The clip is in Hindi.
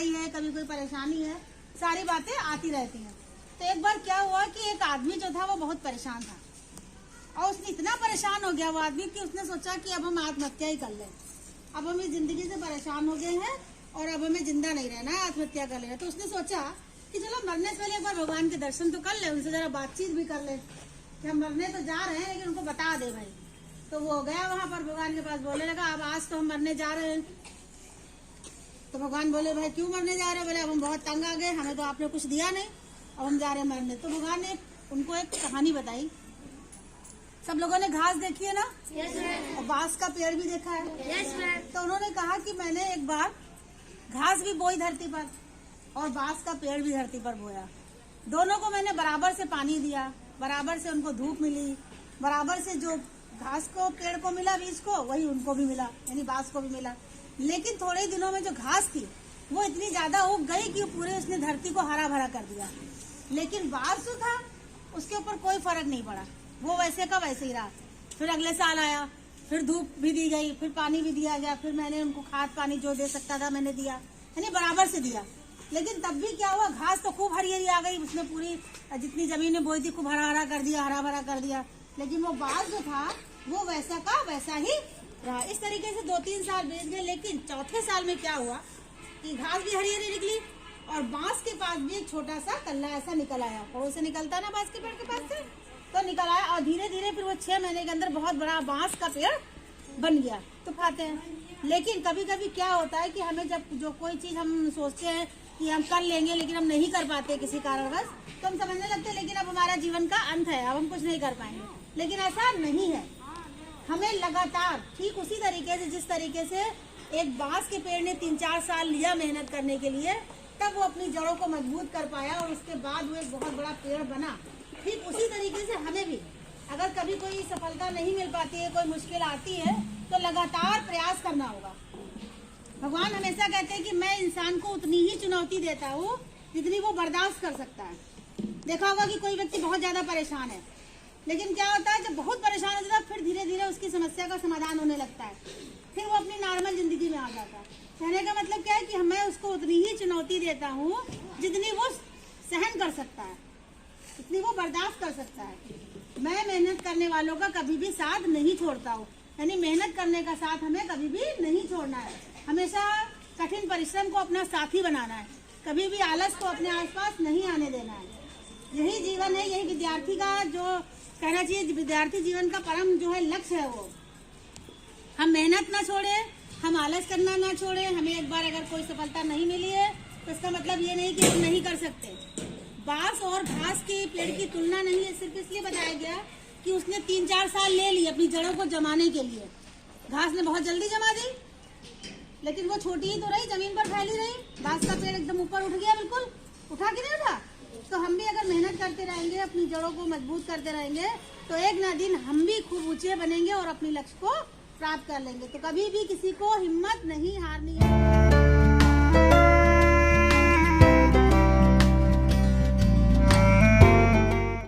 लड़ाई है, कभी कोई परेशानी है, सारी बातें आती रहती हैं। तो एक बार क्या हुआ कि एक आदमी जो था वो बहुत परेशान था, और उसने इतना परेशान हो गया वो आदमी कि उसने सोचा कि अब हम आत्महत्या ही कर लें। अब हम इस जिंदगी से परेशान हो गए हैं और अब हमें जिंदा नहीं रहना है, आत्महत्या कर लेना। तो उसने सोचा कि चलो मरने से पहले एक बार भगवान के दर्शन तो कर ले, उनसे जरा बातचीत भी कर ले कि हम मरने तो जा रहे हैं लेकिन उनको बता दे भाई। तो वो गया वहां पर भगवान के पास, बोलने लगा अब आज तो हम मरने जा रहे हैं। तो भगवान बोले भाई क्यों मरने जा रहे हैं? बोले अब हम बहुत तंग आ गए, हमें तो आपने कुछ दिया नहीं, अब हम जा रहे हैं मरने। तो भगवान ने उनको एक कहानी बताई। सब लोगों ने घास देखी है ना? Yes ma'am. और बांस का पेड़ भी देखा है? Yes ma'am. तो उन्होंने कहा कि मैंने एक बार घास भी बोई धरती पर और बांस का पेड़ भी धरती पर बोया। दोनों को मैंने बराबर से पानी दिया, बराबर से उनको धूप मिली, बराबर से जो घास को पेड़ को मिला बीज को वही उनको भी मिला, यानी बांस को भी मिला। लेकिन थोड़े दिनों में जो घास थी वो इतनी ज्यादा उग गई कि पूरे उसने धरती को हरा भरा कर दिया। लेकिन बांस जो था उसके ऊपर कोई फर्क नहीं पड़ा, वो वैसे का वैसे ही रहा। फिर अगले साल आया, फिर धूप भी दी गई, फिर पानी भी दिया गया, फिर मैंने उनको खाद पानी जो दे सकता था मैंने दिया, यानी बराबर से दिया। लेकिन तब भी क्या हुआ, घास तो खूब हरी हरी आ गई, उसने पूरी जितनी जमीन में बोई थी खूब हरा हरा कर दिया, हरा भरा कर दिया। लेकिन वो बांस जो था वो वैसा का वैसा ही रहा। इस तरीके से 2-3 साल बीत गए। लेकिन चौथे साल में क्या हुआ कि घास भी हरी हरी निकली और बांस के पास भी एक छोटा सा कल्ला ऐसा निकल आया, और उसे निकलता ना बांस के पेड़ के पास से, तो निकल आया। और धीरे धीरे फिर वो 6 महीने के अंदर बहुत बड़ा बांस का पेड़ बन गया। तो खाते हैं। लेकिन कभी कभी क्या होता है कि हमें जब जो कोई चीज हम सोचते हैं कि हम कर लेंगे लेकिन हम नहीं कर पाते किसी कारणवश, तो हम समझने लगते हैं लेकिन अब हमारा जीवन का अंत है, अब हम कुछ नहीं कर पाएंगे। लेकिन ऐसा नहीं है। हमें लगातार ठीक उसी तरीके से जिस तरीके से एक बांस के पेड़ ने 3-4 साल लिया मेहनत करने के लिए, तब वो अपनी जड़ों को मजबूत कर पाया और उसके बाद वो एक बहुत बड़ा पेड़ बना। ठीक उसी तरीके से हमें भी अगर कभी कोई सफलता नहीं मिल पाती है, कोई मुश्किल आती है, तो लगातार प्रयास करना होगा। भगवान हमेशा कहते हैं कि मैं इंसान को उतनी ही चुनौती देता हूँ जितनी वो बर्दाश्त कर सकता है। देखा होगा कि कोई व्यक्ति बहुत ज्यादा परेशान है, लेकिन क्या होता है जब बहुत परेशान हो जाता है फिर धीरे धीरे उसकी समस्या का समाधान होने लगता है, फिर वो अपनी नॉर्मल जिंदगी में आ जाता है। कहने का मतलब क्या है कि मैं उसको उतनी ही चुनौती देता हूँ जितनी वो सहन कर सकता है, जितनी वो बर्दाश्त कर सकता है। मैं मेहनत करने वालों का कभी भी साथ नहीं छोड़ता हूँ, यानी मेहनत करने का साथ हमें कभी भी नहीं छोड़ना है। हमेशा कठिन परिश्रम को अपना साथी बनाना है, कभी भी आलस को अपने आसपास नहीं आने देना है। यही जीवन है, यही विद्यार्थी का जो कहना चाहिए, विद्यार्थी जीवन का परम जो है लक्ष्य है वो। हम मेहनत ना छोड़े, हम आलस करना ना छोड़े। हमें एक बार अगर कोई सफलता नहीं मिली है तो इसका मतलब ये नहीं कि हम नहीं कर सकते। बांस और घास के पेड़ की तुलना नहीं है, सिर्फ इसलिए बताया गया कि उसने 3-4 साल ले लिए अपनी जड़ों को जमाने के लिए। घास ने बहुत जल्दी जमा दी, लेकिन वो छोटी ही तो रही, जमीन पर फैली रही। बांस का पेड़ एकदम ऊपर उठ गया, बिल्कुल उठा के नहीं उठा। तो हम भी अगर मेहनत करते रहेंगे, अपनी जड़ों को मजबूत करते रहेंगे, तो एक ना दिन हम भी खूब ऊंचे बनेंगे और अपने लक्ष्य को प्राप्त कर लेंगे। तो कभी भी किसी को हिम्मत नहीं हारनी है।